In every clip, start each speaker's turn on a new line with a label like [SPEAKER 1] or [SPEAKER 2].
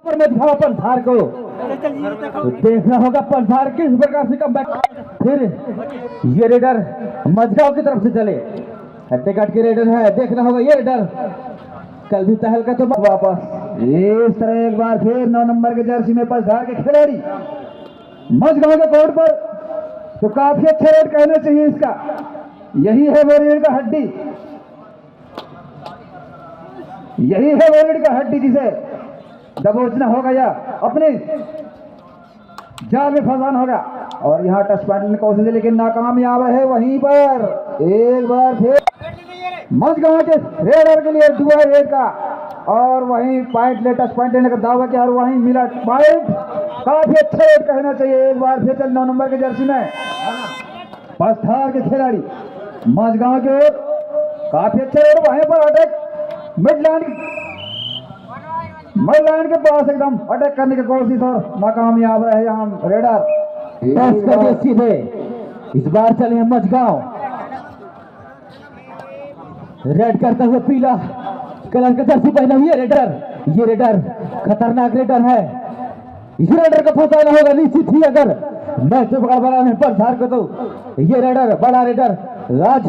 [SPEAKER 1] पर में दिखाओ पंधार को, तो देखना होगा पंधार किस प्रकार से कम बैक। फिर ये रेडर मजगांव की तरफ से चले, हट्टे काट के रेडर है, देखना होगा ये रेडर कल भी तहल का तो वापस इस तरह एक बार फिर 9 नंबर के जर्सी में पंधार के खिलाड़ी मजगांव के कोर्ट पर, तो काफी अच्छा रेड कहना चाहिए इसका। यही है वो रेड का हड्डी, यही है वो रेड का हड्डी जिसे दबोचना होगा या अपने जाल में फंसाना होगा। और यहाँ टच पॉइंट की कोशिश है लेकिन नाकामयाब है। वहीं पर एक बार फिर मजगांव के रेडर के लिए दुआ रेड का, और वहीं पॉइंट ले टच पॉइंट लेने का दावा किया और वहीं मिला पॉइंट। काफी अच्छा रेड कहना चाहिए। एक बार फिर चल 9 नंबर के जर्सी में पंधार के खिलाड़ी मजगांव के ओर काफी अच्छा रेड। वहीं पर अटैक मिड लाइन के पास एकदम अटैक करने की कोशिश और नाकामयाब रहे यहाँ रेडर। सीधे इस बार चले हैं मजगांव, रेड करते हुए पीला कलर का जर्सी पहना हुआ रेडर। ये रेडर खतरनाक रेडर है, इस रेडर को फंसाना होगा निश्चित ही। अगर मैच में पकड़ है पंधार को तो ये रेडर बड़ा रेडर आज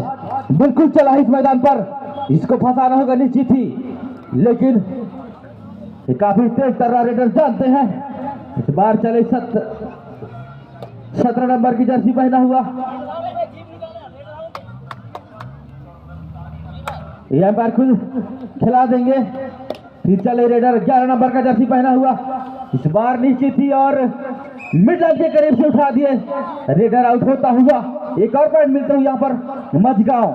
[SPEAKER 1] बिल्कुल चला इस मैदान पर, इसको फंसाना होगा निश्चित ही। लेकिन ये काफी तेज तर्रा रेडर जानते हैं। इस बार चले 17 नंबर की जर्सी पहना हुआ, यह बार खुद खिला देंगे। फिर चले रेडर 11 नंबर का जर्सी पहना हुआ, इस बार निश्चित ही और मिड लाइन के करीब से उठा दिए, रेडर आउट होता हुआ। एक और पॉइंट मिलता हुआ यहाँ पर मजगांव।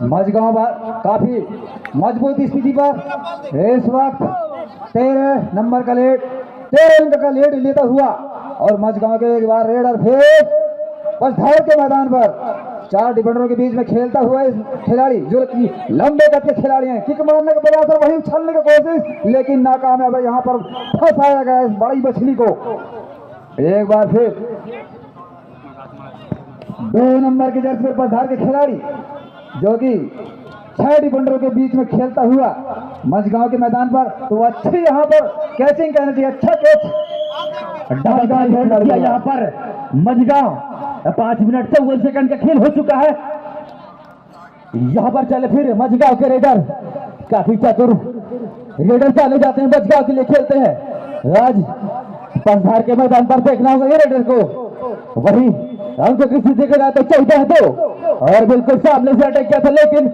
[SPEAKER 1] मजगांव काफी मजबूत स्थिति पर इस वक्त 13 नंबर का लीड, 13 अंक का लीड लेता हुआ। और मजगांव के एक बार रेडर फिर पंधार के मैदान पर 4 डिफेंडरों के बीच में खेलता हुआ इस खिलाड़ी जो लंबे कद के खिलाड़ी हैं, किक मारने का प्रयास और वहीं उछलने की कोशिश लेकिन नाकामयाब है। यहाँ पर फंसाया गया इस बड़ी मछली को। एक बार फिर 2 नंबर के जर्सी पर पंधार के खिलाड़ी जो कि 6 डिफेंडरों के बीच में खेलता हुआ मजगांव के मैदान पर, तो अच्छी यहाँ पर कैचिंग कहना चाहिए, अच्छा कैच यहाँ पर मजगांव। 5 मिनट 54 सेकंड का खेल हो चुका है। यहाँ पर चले फिर मजगांव के रेडर, काफी चतुर रेडर जाने जाते हैं, मजगांव के लिए खेलते हैं। आज पंधार के मैदान पर देखना होगा ये रेडर को। वही हमको किसी देखा जाए तो 14-2 और बिल्कुल सामने से अटैक किया था लेकिन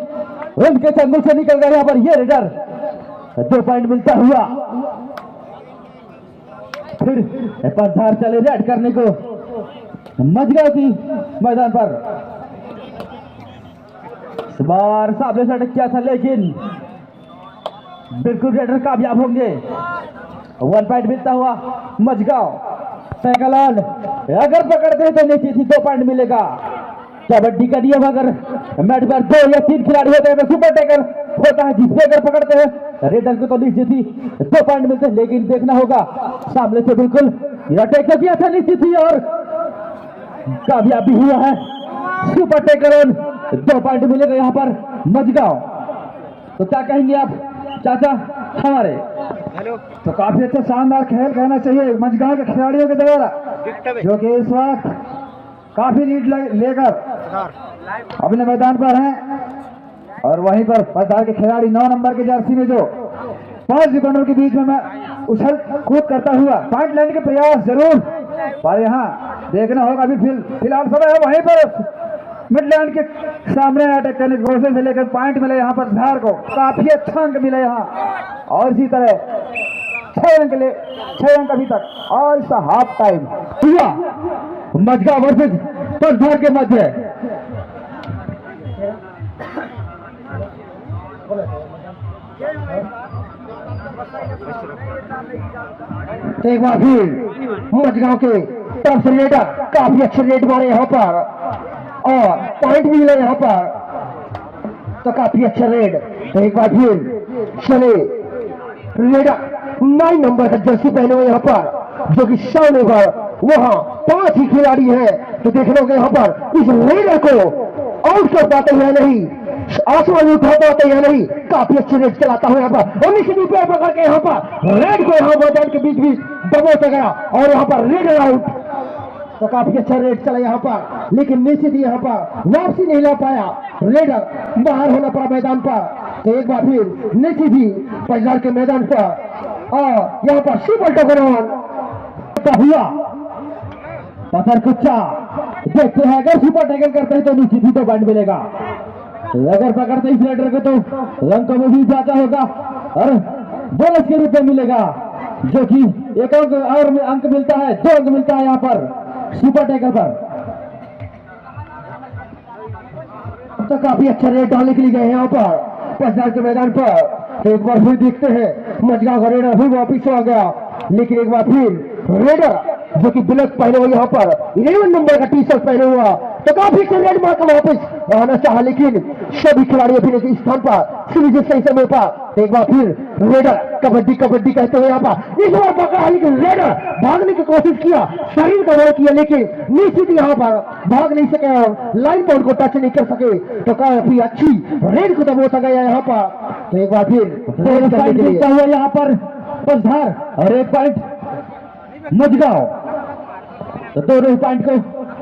[SPEAKER 1] उनके चंगुल से निकल गया यहाँ पर ये रेडर। 2 पॉइंट मिलता हुआ। फिर पंधार चले रेड करने को मजगांव की मैदान पर, इस बार सामने से अटैक किया था लेकिन बिल्कुल रेडर कामयाब होंगे। 1 पॉइंट मिलता हुआ मजगांव। सैकलान अगर पकड़ते हैं तो निश्चित ही 2 पॉइंट मिलेगा। कबड्डी का नियम अगर मैच पर 2 या 3 खिलाड़ी होते हैं तो सुपर टेकर होता है, जिससे अगर पकड़ते हैं रेडर को तो निश्चित ही 2 पॉइंट मिलते हैं। लेकिन देखना होगा सामने से बिल्कुल अटैक किया था निश्चित ही और कामयाब भी हुआ है सुपर टेकर और 2 पॉइंट मिलेगा यहाँ पर मजगांव। तो क्या कहेंगे आप चाचा हमारे? तो काफी अच्छा शानदार खेल कहना चाहिए मजगांव के खिलाड़ियों के द्वारा, जो कि इस वक्त काफी लीड लेकर अपने मैदान पर हैं। और वहीं पर पंधार के खिलाड़ी 9 नंबर के जर्सी में जो 5 डिफेंडरों के बीच में मैं उछल कूद करता हुआ पॉइंट लेने के प्रयास जरूर, पर यहाँ देखना होगा अभी फिलहाल समय है। वहीं पर मिडलैंड के सामने अटैक करने की कोशिश से लेकर पॉइंट मिले यहाँ पर धार को, काफी अच्छा अंक मिले यहाँ। और इसी तरह 6 अंक अभी तक और इसका हाफ टाइम हुआ मजगांव वर्सेस पंधार के मध्य। एक बार फिर मजगांव के तरफ से रेडर काफी अच्छे रेड मारे यहाँ पर और पॉइंट भी मिले यहाँ पर, तो काफी अच्छा रेड। एक बार फिर चले रेडर 9 नंबर का जर्सी पहने हुए यहाँ पर, जो कि सामने पर वहां 5 ही खिलाड़ी हैं। तो देखना होगा यहाँ पर इस रेडर को आउट कर पाते हैं नहीं,
[SPEAKER 2] आसमान उठाता होता या नहीं, काफी अच्छे रेड चलाता हूँ यहाँ पर, और निश्चित पैर पकड़ के यहाँ पर रेड को यहाँ मैदान के बीच बीच दबोच गया और यहाँ पर रेड आउट। तो काफी अच्छा रेड चला यहाँ पर, लेकिन निश्चित ही यहाँ पर वापसी नहीं ला पाया, रेडर बाहर होना पड़ा मैदान पर। तो एक बार फिर निश्चित ही पंजाब के मैदान पर और यहाँ पर सुपर टोकन हुआ पत्थर कुच्चा। देखते हैं अगर सुपर टैकल करते हैं तो निश्चित ही तो पॉइंट मिलेगा, अगर पकड़ते इस रेडर को तो रंग में भी जाता होगा और बोनस के रूप में मिलेगा, जो कि एक अंक और अंक मिलता है, 2 अंक मिलता है यहाँ पर सुपर टैकल पर। तो काफी अच्छा रेड डालने के लिए गए यहाँ पर पंजाब के मैदान पर। तो एक बार फिर देखते हैं मजगांव का रेडर फिर वापिस आ गया, लेकिन एक बार फिर रेडर जो कि ब्लैक पहने हुए यहाँ पर 11 नंबर का टी शर्ट पहने हुआ, तो काफी से रेड मार कर वापस आना चाहा, लेकिन सभी खिलाड़ी अपने स्थान पर सही समय पर। तो एक बार फिर रेडर कबड्डी कबड्डी कहते हुए यहाँ पर इस बार पकड़ा, लेकिन रेडर भागने की कोशिश किया, शरीर का बल किया, लेकिन निश्चित यहाँ पर भाग नहीं सके और लाइन पॉइंट को टच नहीं कर सके। तो काफी अच्छी रेड को दबोचा गया यहाँ पर। तो एक बार फिर हुआ यहाँ पर पसधार और 1 पॉइंट मजगांव। तो दोनों पॉइंट को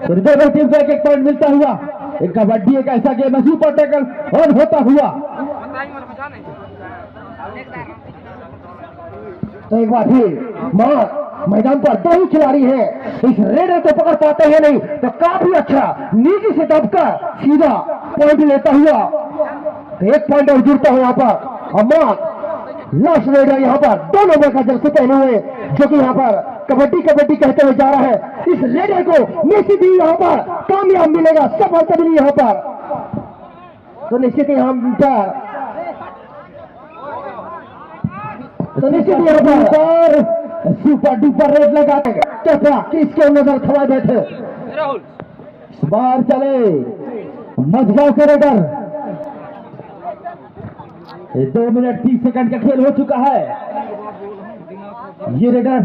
[SPEAKER 2] दोनों टीम को 1-1 पॉइंट मिलता हुआ। एक कबड्डी एक ऐसा गेम है सुपर टैकल और होता हुआ। तो एक बार फिर मैदान पर 2 ही खिलाड़ी हैं, इस रेडर को पकड़ पाते हैं नहीं, तो काफी अच्छा नीचे से दबकर सीधा पॉइंट लेता हुआ 1 पॉइंट और जुड़ता है यहाँ पर। अम्मा लास्ट रेडर यहाँ पर 2 नंबर का जर्सी पहने हुए, जो कि यहाँ पर कबड्डी कबड्डी कहते हुए जा रहा है। इस रेडर को निश्चित ही यहाँ पर कामयाब मिलेगा, सफलता मिली यहाँ पर। तो निश्चित ही यहाँ पर यहाँ पर सुपर डुपर रेड लगाते किसके नजर थमा बैठे बाहर चले मजगांव के रेडर। 2 मिनट 30 सेकंड का खेल हो चुका है। ये रेडर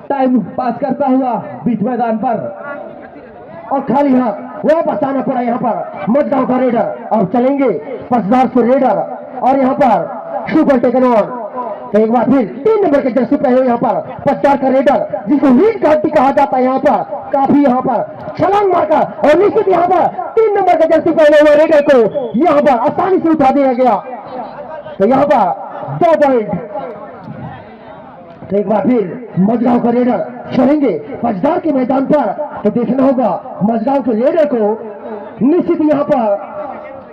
[SPEAKER 2] टाइम पास करता हुआ बीच मैदान पर और खाली हाथ वापस आना पड़ा यहाँ पर मजगांव का रेडर। और चलेंगे पसदार से रेडर और यहाँ पर सुपर टेकन ऑन। तो एक बार फिर 3 नंबर के जर्सी पहले यहाँ पर पसदार का रेडर, जिसको हीट घाटी कहा जाता है, यहाँ पर काफी यहाँ पर छलांग मारकर और निश्चित यहाँ पर 3 नंबर के जर्सी पहले हुए रेडर को यहाँ पर आसानी से उठा दिया गया। तो यहाँ पर 2 पॉइंट। तो एक बार फिर मजगांव का रेडर चलेंगे पसदार के मैदान पर। तो देखना होगा मजगांव के रेडर को निश्चित यहाँ पर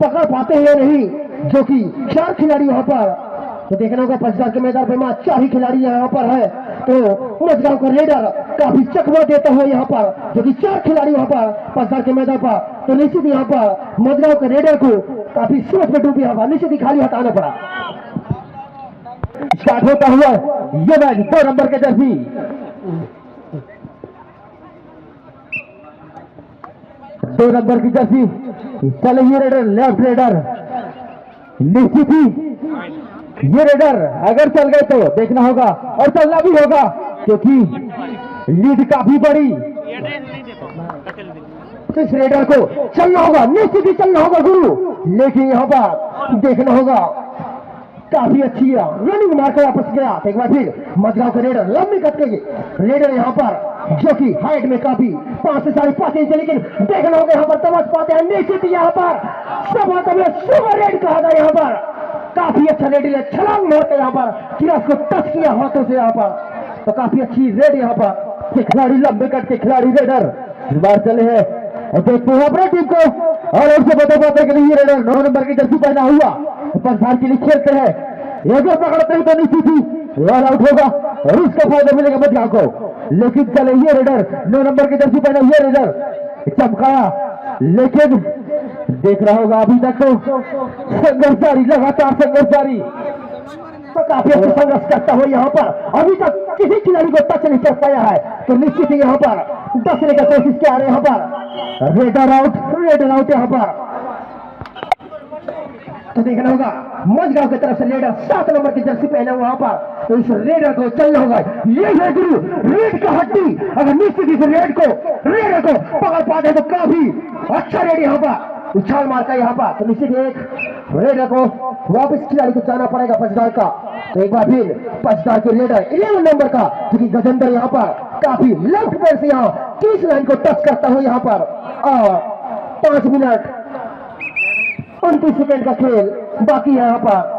[SPEAKER 2] पकड़ पाते हैं या नहीं, जो कि 4 खिलाड़ी यहाँ पर। तो देखना होगा पसदार के मैदान पर 4 ही खिलाड़ी यहाँ पर है। तो मजगांव का रेडर काफी चकवा देता हुआ यहाँ पर, जो कि 4 खिलाड़ी यहाँ पर पसदार के मैदान पर। तो निश्चित यहाँ पर मजगांव के रेडर को काफी सोच में डूबी यहाँ पर निश्चित ही खाली हटाना पड़ा। स्टार्ट होता हुआ ये मैच 2 नंबर के जर्सी 2 नंबर की जर्सी चले ये रेडर लेफ्ट रेडर। निश्चित ही ये रेडर अगर चल गए तो देखना होगा और चलना भी होगा, क्योंकि लीड काफी बड़ी। तो इस रेडर को चलना होगा, निश्चित ही चलना होगा गुरु, लेकिन यहाँ पर देखना होगा काफी अच्छी रनिंग मारकर वापस गया। एक बार फिर मजगांव का रेडर लंबी कट के रेडर यहाँ पर, जो कि हाइट में काफी 5 से 5.5 इंच, लेकिन देखना होगा यहाँ पर समझ पाते हैं निश्चित यहाँ पर सब सुपर रेड कहा था। यहाँ पर काफी अच्छा रेड छलांग मारकर यहाँ पर किरास को टच किया हाथों से यहाँ पर। तो काफी अच्छी रेड यहाँ पर खिलाड़ी लंबे कट के खिलाड़ी रेडर इस बार चले हैं और देखते हैं अपने टीम को और उनसे बता पाते हैं कि ये रेडर 9 नंबर की जर्सी पहना हुआ पसदार के लिए खेलते हैं। अगर पकड़ते हैं तो निश्चित ही रन आउट होगा और उसका फायदा मिलेगा मजगांव को। लेकिन चले ये रेडर 9 नंबर की जर्सी पहना ये रेडर चमकाया, लेकिन देख रहा होगा अभी तक तो संघर्ष जारी, लगातार संघर्ष जारी। तो काफी अच्छा संघर्ष करता हुआ यहाँ पर अभी तक किसी खिलाड़ी को टच नहीं कर पाया है। तो निश्चित ही यहाँ पर डसने का कोशिश किया यहाँ पर रेडर आउट यहाँ पर। तो देखना होगा मजगांव की तरफ से रेडर 7 नंबर की जर्सी पहना हुआ वहां पर। तो इस रेडर को चलना होगा, ये है गुरु रेड का हड्डी। अगर निश्चित इस रेडर को पकड़ पाते तो काफी अच्छा रेड यहाँ पर उछाल मारता है यहाँ पर, तो निश्चित एक रेडर को वापस खिलाड़ी को जाना पड़ेगा पचदार का। तो एक बार फिर पचदार के रेडर 11 नंबर का क्योंकि गजेंद्र यहाँ पर काफी लेफ्ट पैर से यहाँ 30 लाइन को टच करता हुआ यहाँ पर 5 मिनट 29 सेकंड का खेल बाकी यहाँ पर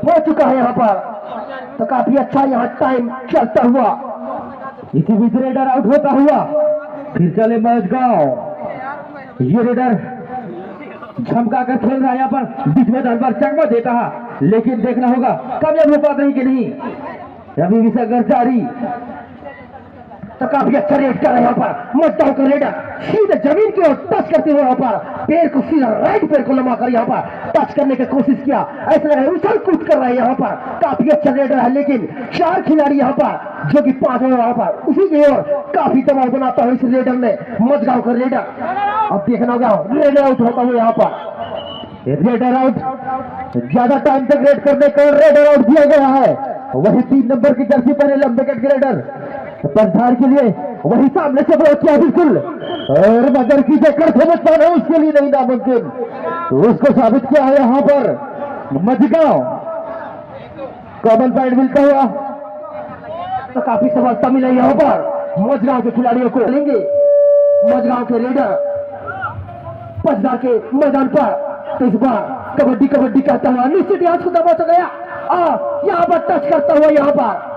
[SPEAKER 2] हो चुका है यहाँ पर। तो काफी अच्छा यहाँ टाइम चलता हुआ,
[SPEAKER 1] इसी बीच रेडर आउट होता हुआ फिर चले मजगांव। ये रेडर झमका कर खेल रहा है यहाँ पर, बीच मैदान पर चकमा देता है, लेकिन देखना होगा कामयाब हो पाते हैं कि नहीं। अभी भी संघर्ष जारी।
[SPEAKER 2] तो काफी अच्छा रेड कर रहा है यहाँ पर मजगांव का रेडर, सीधे जमीन की ओर टच करते हुए यहाँ पर पैर को सीधा राइट पैर को लंबा कर यहाँ पर टच करने की कोशिश किया, ऐसा लग रहा है उछल कूद कर रहा है यहाँ पर। काफी अच्छा रेडर है, लेकिन 4 खिलाड़ी यहाँ पर जो कि 5 यहाँ पर उसी की ओर काफी दबाव बनाता है इस रेडर ने, मजगांव का रेडर। अब देखना होगा रेडर आउट होता हुआ यहाँ पर।
[SPEAKER 1] रेडर आउट, ज्यादा टाइम तक रेड करने का रेडर आउट दिया गया है। वही 3 नंबर की जर्सी पहने लंबे कट के रेडर पंधार के लिए वही सामने से ब्लॉक किया बिल्कुल, और मगर की जकड़ समझ पाना उसके लिए नहीं नामुमकिन, तो उसको साबित किया है यहाँ पर मजगांव। कॉमन पॉइंट मिलता हुआ
[SPEAKER 2] तो काफी सफलता मिला यहाँ पर मजगांव के खिलाड़ियों को। लेंगे मजगांव के रेडर पचदार के मैदान पर। तो इस बार कबड्डी कबड्डी कहता हुआ निश्चित यहाँ को दबा तो गया, यहाँ पर टच करता हुआ यहाँ पर।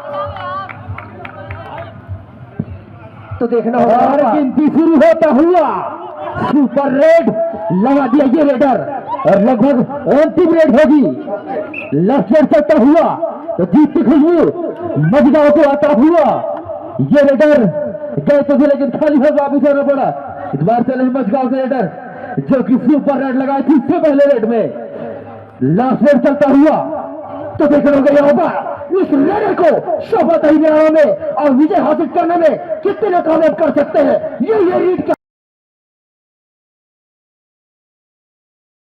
[SPEAKER 2] तो देखना होगा
[SPEAKER 1] और गिनती शुरू होता हुआ सुपर रेड लगा दिया ये रेडर, और लगभग अंतिम रेड होगी। लेफ्ट साइड चलता हुआ तो जीत की खुशबू मजगांव को आता हुआ ये रेडर गए तो थे, लेकिन खाली हाथ वापिस आना पड़ा। इस बार चले मजगांव के रेडर जो कि सुपर रेड लगाए थी इससे पहले रेड में। लास्ट रेड चलता हुआ तो देखना होगा यहाँ पर इस रेडर को सफलता ही में और विजय हासिल करने में कितने कामयाब कर सकते हैं। ये रीड